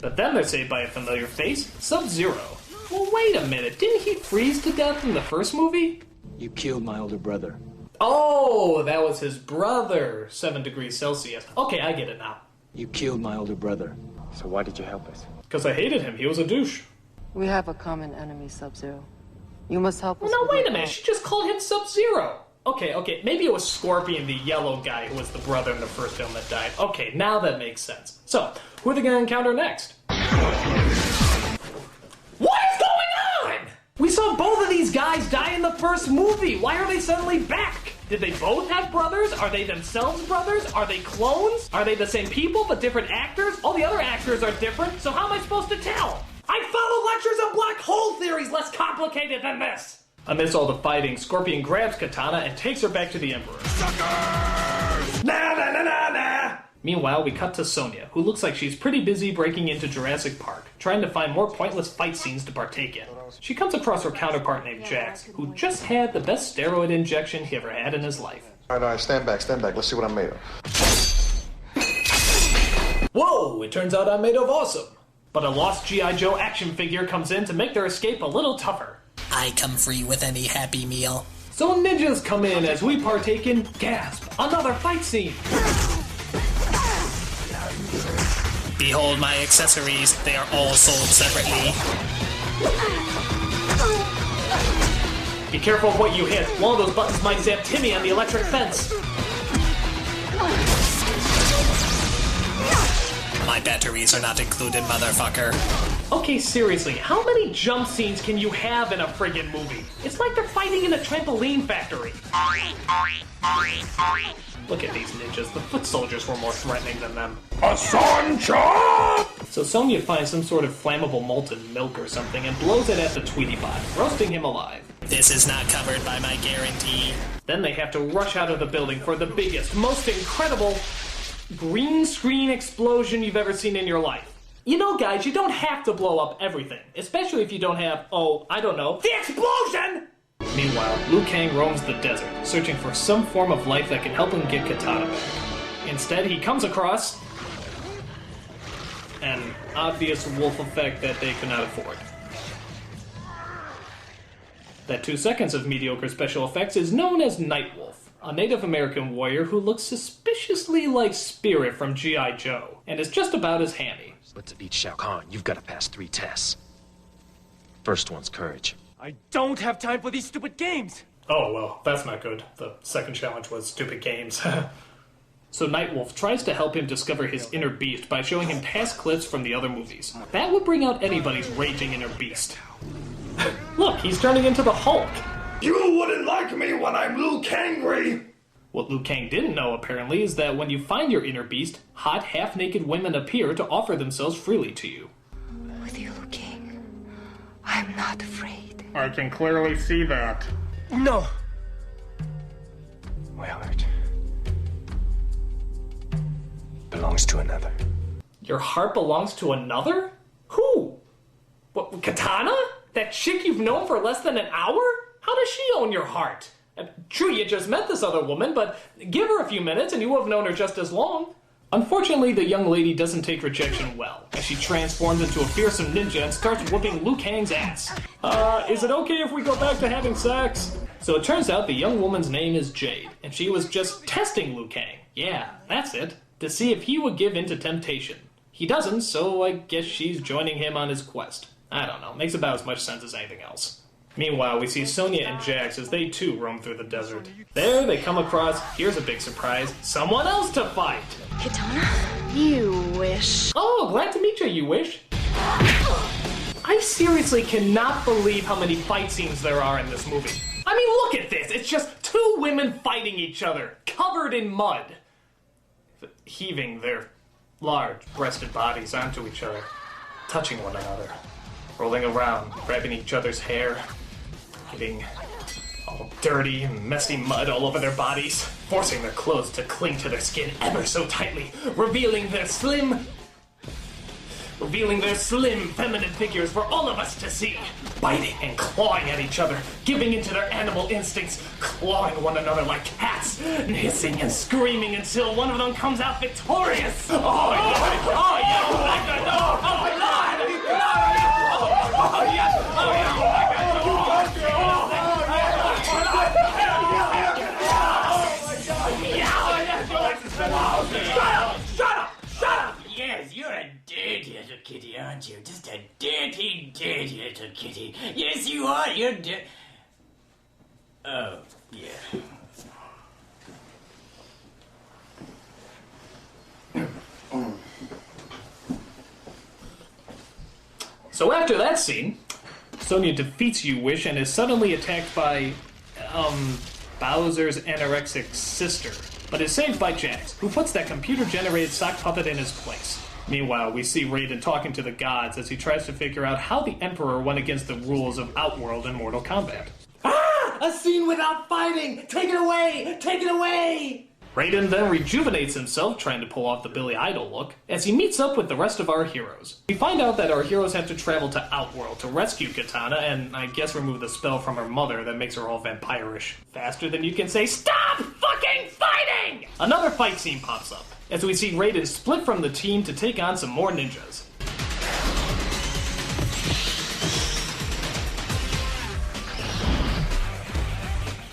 But then they're saved by a familiar face, Sub-Zero. Well, wait a minute, didn't he freeze to death in the first movie? You killed my older brother. Oh, that was his brother, 7 degrees Celsius. Okay, I get it now. You killed my older brother. So why did you help us? Because I hated him, he was a douche. We have a common enemy, Sub-Zero. You must help us. Well, now wait a minute, she just called him Sub-Zero. Okay, maybe it was Scorpion, the yellow guy, who was the brother in the first film that died. Okay, now that makes sense. So, who are they gonna encounter next? What is going on? We saw both of these guys die in the first movie. Why are they suddenly back? Did they both have brothers? Are they themselves brothers? Are they clones? Are they the same people but different actors? All the other actors are different, so how am I supposed to tell? I follow lectures on black hole theories, less complicated than this. Amidst all the fighting, Scorpion grabs Katana and takes her back to the Emperor. Suckers! Nah! Meanwhile, we cut to Sonya, who looks like she's pretty busy breaking into Jurassic Park, trying to find more pointless fight scenes to partake in. She comes across her counterpart named Jax, who just had the best steroid injection he ever had in his life. All right, stand back. Let's see what I'm made of. Whoa, it turns out I'm made of awesome. But a lost G.I. Joe action figure comes in to make their escape a little tougher. I come free with any Happy Meal. So ninjas come in as we partake in, gasp, another fight scene. Behold my accessories, they are all sold separately. Be careful of what you hit. One of those buttons might zap Timmy on the electric fence. My batteries are not included, motherfucker. Okay, seriously, how many jump scenes can you have in a friggin' movie? It's like they're fighting in a trampoline factory. Look at these ninjas. The foot soldiers were more threatening than them. A sun chop! So Sonya finds some sort of flammable molten milk or something and blows it at the Tweety Bot, roasting him alive. This is not covered by my guarantee. Then they have to rush out of the building for the biggest, most incredible green screen explosion you've ever seen in your life. You know, guys, you don't have to blow up everything, especially if you don't have, the explosion! Meanwhile, Liu Kang roams the desert, searching for some form of life that can help him get Katana back. Instead, he comes across an obvious wolf effect that they could not afford. That 2 seconds of mediocre special effects is known as Nightwolf, a Native American warrior who looks suspiciously like Spirit from G.I. Joe, and is just about as handy. But to beat Shao Kahn, you've got to pass 3 tests. First one's courage. I don't have time for these stupid games! Oh, well, that's not good. The second challenge was stupid games. So Nightwolf tries to help him discover his inner beast by showing him past clips from the other movies. That would bring out anybody's raging inner beast. Look, he's turning into the Hulk! You wouldn't like me when I'm Liu Kangry! What Liu Kang didn't know, apparently, is that when you find your inner beast, hot, half-naked women appear to offer themselves freely to you. With you, Liu Kang, I'm not afraid. I can clearly see that. No! Willard belongs to another. Your heart belongs to another? Who? What, Katana? That chick you've known for less than an hour? How does she own your heart? True, you just met this other woman, but give her a few minutes and you will have known her just as long. Unfortunately, the young lady doesn't take rejection well, as she transforms into a fearsome ninja and starts whooping Liu Kang's ass. Is it okay if we go back to having sex? So it turns out the young woman's name is Jade, and she was just testing Liu Kang. Yeah, that's it. To see if he would give in to temptation. He doesn't, so I guess she's joining him on his quest. I don't know, makes about as much sense as anything else. Meanwhile, we see Sonya and Jax as they too roam through the desert. There they come across, here's a big surprise, someone else to fight! Katana? You wish. Oh, glad to meet you, you wish. I seriously cannot believe how many fight scenes there are in this movie. I mean, look at this, it's just 2 women fighting each other, covered in mud. Heaving their large-breasted bodies onto each other, touching one another, rolling around, grabbing each other's hair, getting all dirty and messy mud all over their bodies, forcing their clothes to cling to their skin ever so tightly, revealing their slim, feminine figures for all of us to see, biting and clawing at each other, giving into their animal instincts, clawing one another like cats, and hissing and screaming until one of them comes out victorious. Oh, yeah! dirty little kitty, aren't you? Just a dirty, dirty little kitty. Yes, you are. You're Oh, yeah. So after that scene, Sonya defeats You-Wish and is suddenly attacked by, Bowser's anorexic sister, but is saved by Jax, who puts that computer-generated sock puppet in his place. Meanwhile, we see Raiden talking to the gods as he tries to figure out how the Emperor went against the rules of Outworld in Mortal Kombat. Ah! A scene without fighting! Take it away! Take it away! Raiden then rejuvenates himself, trying to pull off the Billy Idol look, as he meets up with the rest of our heroes. We find out that our heroes have to travel to Outworld to rescue Katana and, I guess, remove the spell from her mother that makes her all vampirish. Faster than you can say, "Stop fucking fighting!" Another fight scene pops up, as we see Raiden split from the team to take on some more ninjas.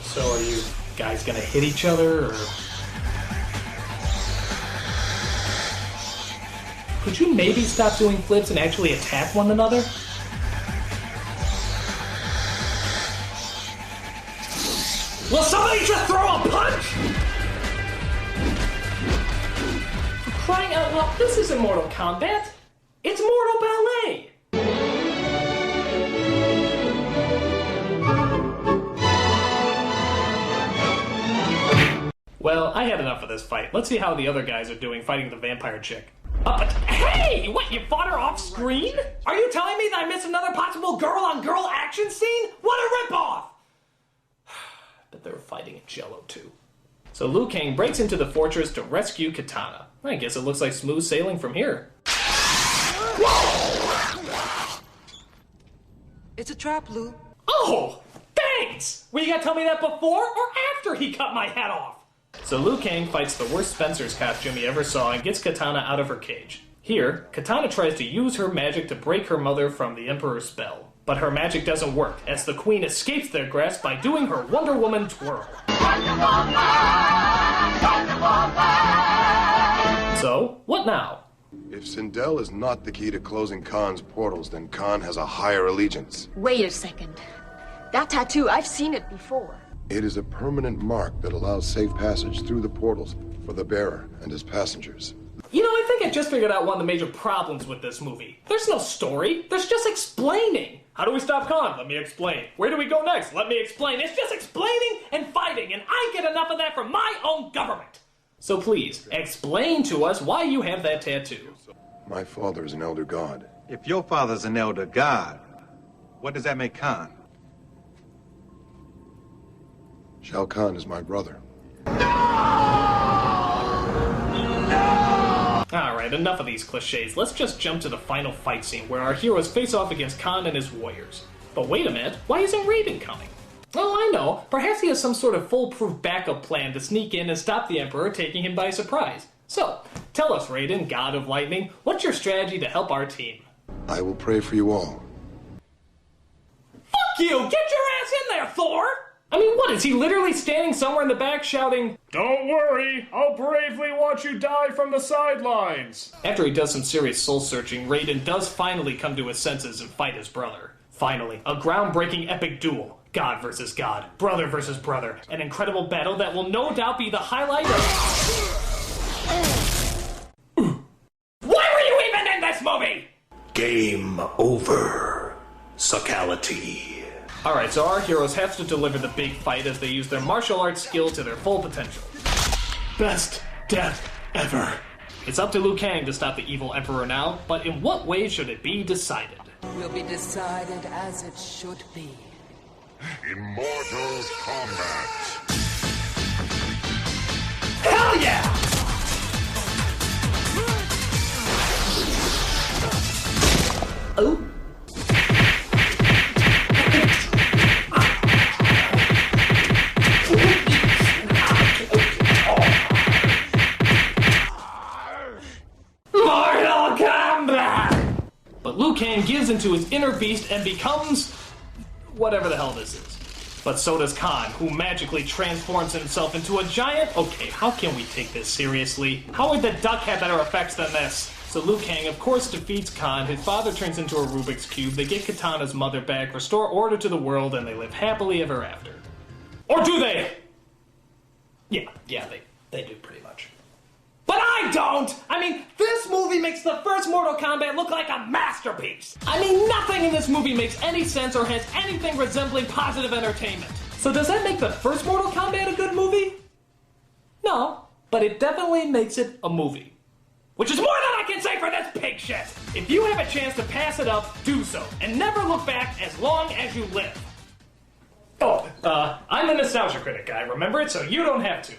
So are you guys gonna hit each other, or...? Could you maybe stop doing flips and actually attack one another? Will somebody just throw a punch? For crying out loud, this isn't Mortal Kombat. It's Mortal Ballet. Well, I had enough of this fight. Let's see how the other guys are doing fighting the vampire chick. Hey! What, you fought her off screen? Are you telling me that I missed another possible girl-on-girl action scene? What a ripoff! But they were fighting in Jello, too. So Liu Kang breaks into the fortress to rescue Katana. I guess it looks like smooth sailing from here. It's a trap, Liu. Oh! Thanks! Were you gonna tell me that before or after he cut my head off? So Liu Kang fights the worst Spencer's costume he ever saw and gets Katana out of her cage. Here, Katana tries to use her magic to break her mother from the Emperor's spell. But her magic doesn't work, as the Queen escapes their grasp by doing her Wonder Woman twirl. So, what now? If Sindel is not the key to closing Khan's portals, then Khan has a higher allegiance. Wait a second. That tattoo, I've seen it before. It is a permanent mark that allows safe passage through the portals for the bearer and his passengers. You know, I think I just figured out one of the major problems with this movie. There's no story, there's just explaining. How do we stop Khan? Let me explain. Where do we go next? Let me explain. It's just explaining and fighting, and I get enough of that from my own government. So please, explain to us why you have that tattoo. My father is an elder god. If your father's an elder god, what does that make Khan? Shao Kahn is my brother. Alright, enough of these cliches. Let's just jump to the final fight scene where our heroes face off against Khan and his warriors. But wait a minute, why isn't Raiden coming? Oh, I know. Perhaps he has some sort of foolproof backup plan to sneak in and stop the Emperor, taking him by surprise. So, tell us, Raiden, God of Lightning, what's your strategy to help our team? I will pray for you all. Fuck you! Get your ass in there, Thor! I mean, what, is he literally standing somewhere in the back shouting, "Don't worry, I'll bravely watch you die from the sidelines"? After he does some serious soul-searching, Raiden does finally come to his senses and fight his brother. Finally, a groundbreaking epic duel. God versus God, brother versus brother. An incredible battle that will no doubt be the highlight of... Why were you even in this movie? Game over. Suckality. Alright, so our heroes have to deliver the big fight as they use their martial arts skill to their full potential. Best death ever. It's up to Liu Kang to stop the evil Emperor now, but in what way should it be decided? Will be decided as it should be. Immortal Kombat. Hell yeah! Oh. Mortal Kombat! But Liu Kang gives into his inner beast and becomes... whatever the hell this is. But so does Khan, who magically transforms himself into a giant... Okay, how can we take this seriously? How would the duck have better effects than this? So Liu Kang, of course, defeats Khan, his father turns into a Rubik's Cube, they get Katana's mother back, restore order to the world, and they live happily ever after. Or do they? Yeah, they do pretty much. But I don't! I mean, this movie makes the first Mortal Kombat look like a masterpiece! I mean, nothing in this movie makes any sense or has anything resembling positive entertainment. So does that make the first Mortal Kombat a good movie? No, but it definitely makes it a movie. Which is more than I can say for this pig shit! If you have a chance to pass it up, do so, and never look back as long as you live. Oh, I'm the Nostalgia Critic guy, remember it, so you don't have to.